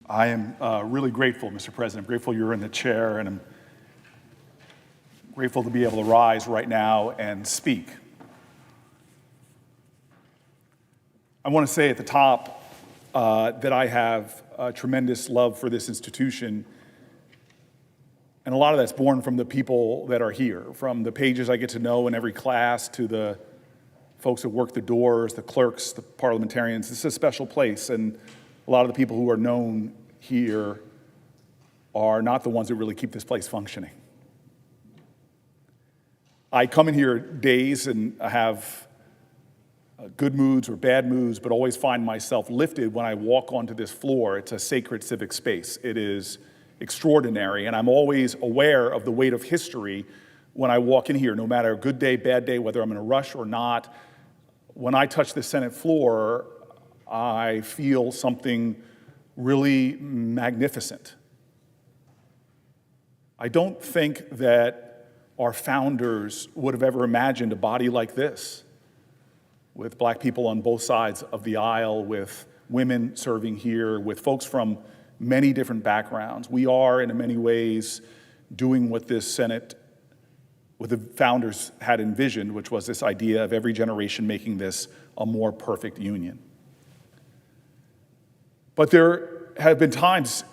I am really grateful, Mr. President. I'm grateful you're in the chair, and I'm grateful to be able to rise right now and speak. I want to say at the top that I have a tremendous love for this institution, and a lot of that's born from the people that are here, from the pages I get to know in every class to the folks that work the doors, the clerks, the parliamentarians. This is a special place, and a lot of the people who are known here are not the ones that really keep this place functioning. I come in here days and I have good moods or bad moods, but always find myself lifted when I walk onto this floor. It's a sacred civic space. It is extraordinary, and I'm always aware of the weight of history when I walk in here, no matter a good day, bad day, whether I'm in a rush or not. When I touch the Senate floor, I feel something really magnificent. I don't think that our founders would have ever imagined a body like this, with black people on both sides of the aisle, with women serving here, with folks from many different backgrounds. We are, in many ways, doing what this Senate, what the founders had envisioned, which was this idea of every generation making this a more perfect union. But there have been times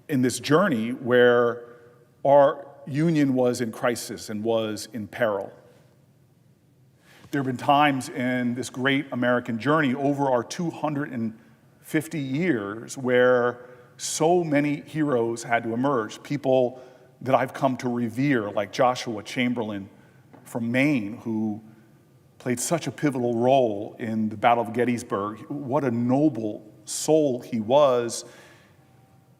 in this journey where our union was in crisis and was in peril. There have been times in this great American journey over our 250 years where so many heroes had to emerge, people that I've come to revere, like Joshua Chamberlain from Maine, who played such a pivotal role in the Battle of Gettysburg. What a noble soul he was.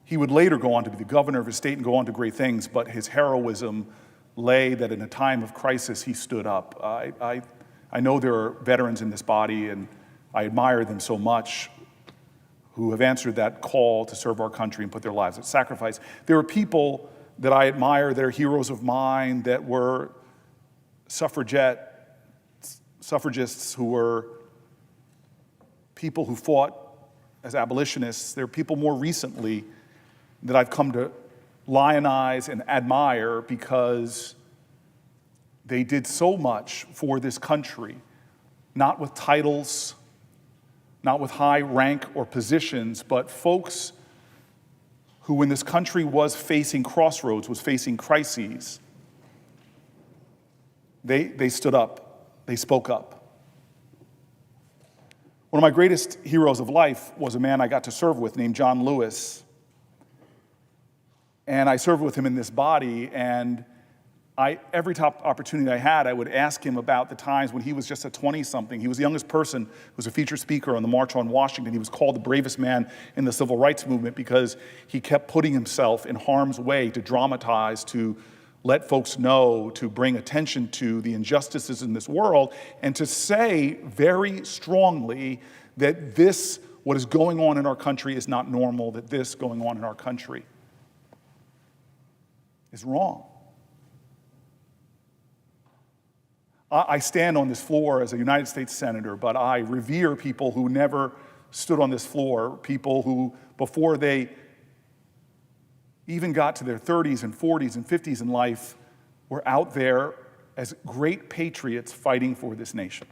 He would later go on to be the governor of his state and go on to great things, but his heroism lay that in a time of crisis, he stood up. I know there are veterans in this body, and I admire them so much, who have answered that call to serve our country and put their lives at sacrifice. There are people that I admire, that are heroes of mine, that were suffragists who were people who fought as abolitionists. There are people more recently that I've come to lionize and admire because they did so much for this country, not with titles, not with high rank or positions, but folks who, when this country was facing crossroads, was facing crises, they stood up, they spoke up. One of my greatest heroes of life was a man I got to serve with named John Lewis. And I served with him in this body, and every top opportunity I had, I would ask him about the times when he was just a 20-something. He was the youngest person who was a featured speaker on the March on Washington. He was called the bravest man in the civil rights movement because he kept putting himself in harm's way to dramatize, to let folks know, to bring attention to the injustices in this world, and to say very strongly that this, what is going on in our country, is not normal, that this going on in our country is wrong. I stand on this floor as a United States Senator, but I revere people who never stood on this floor, people who, before they even got to their 30s and 40s and 50s in life, were out there as great patriots fighting for this nation.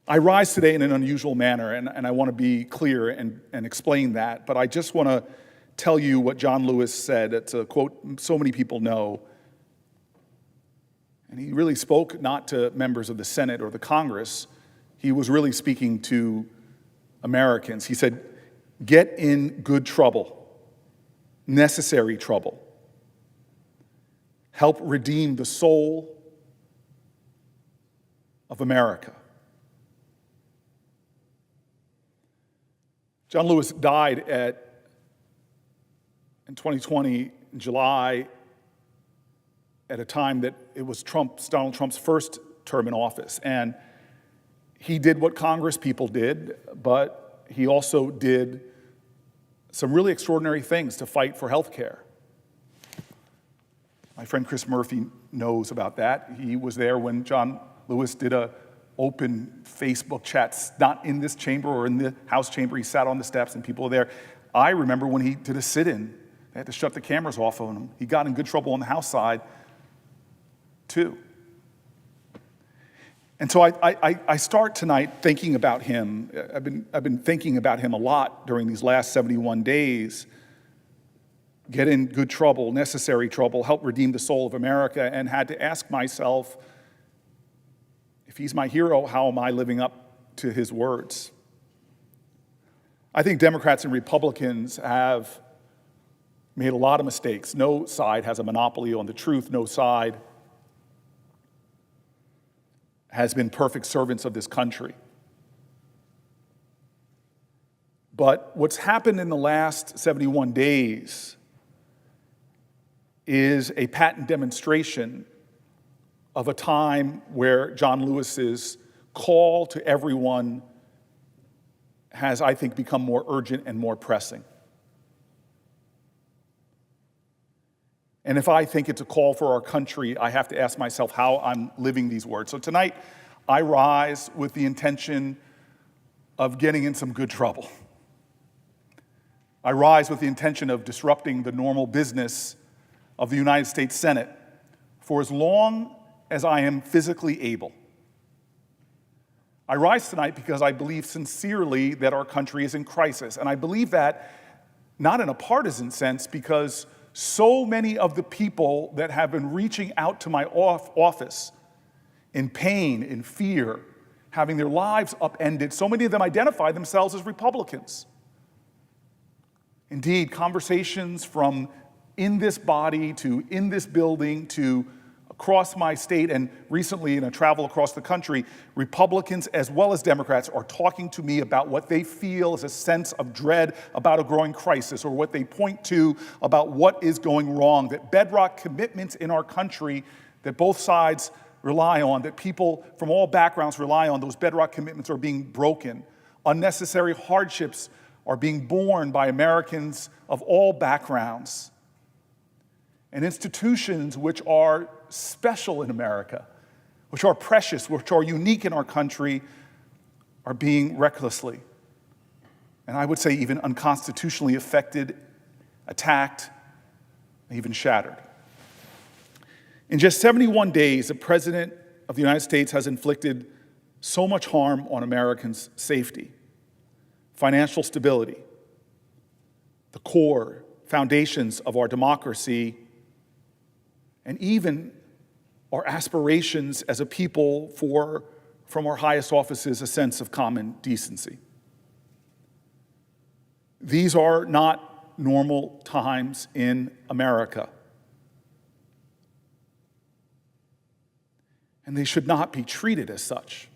I rise today in an unusual manner, and I want to be clear and explain that, but I just want to tell you what John Lewis said. It's a quote so many people know. And he really spoke not to members of the Senate or the Congress. He was really speaking to Americans. He said, "Get in good trouble, necessary trouble. Help redeem the soul of America." John Lewis died in 2020, in July, at a time that it was Donald Trump's first term in office. And he did what Congress people did, but he also did some really extraordinary things to fight for health care. My friend Chris Murphy knows about that. He was there when John Lewis did a open Facebook chats, not in this chamber or in the House chamber. He sat on the steps and people were there. I remember when he did a sit-in, they had to shut the cameras off on him. He got in good trouble on the House side, too. And so I start tonight thinking about him. I've been thinking about him a lot during these last 71 days. Get in good trouble, necessary trouble, help redeem the soul of America, and had to ask myself, if he's my hero, how am I living up to his words? I think Democrats and Republicans have made a lot of mistakes. No side has a monopoly on the truth. No side has been perfect servants of this country. But what's happened in the last 71 days is a patent demonstration of a time where John Lewis's call to everyone has, I think, become more urgent and more pressing. And if I think it's a call for our country, I have to ask myself how I'm living these words. So tonight, I rise with the intention of getting in some good trouble. I rise with the intention of disrupting the normal business of the United States Senate for as long as I am physically able. I rise tonight because I believe sincerely that our country is in crisis. And I believe that not in a partisan sense, because so many of the people that have been reaching out to my office in pain, in fear, having their lives upended, so many of them identify themselves as Republicans. Indeed, conversations from in this body to in this building to across my state and recently in a travel across the country, Republicans as well as Democrats are talking to me about what they feel is a sense of dread about a growing crisis, or what they point to about what is going wrong, that bedrock commitments in our country that both sides rely on, that people from all backgrounds rely on, those bedrock commitments are being broken. Unnecessary hardships are being borne by Americans of all backgrounds. And institutions which are special in America, which are precious, which are unique in our country, are being recklessly, and I would say even unconstitutionally affected, attacked, and even shattered. In just 71 days, the President of the United States has inflicted so much harm on Americans' safety, financial stability, the core foundations of our democracy, and even our aspirations as a people for, from our highest offices, a sense of common decency. These are not normal times in America. And they should not be treated as such.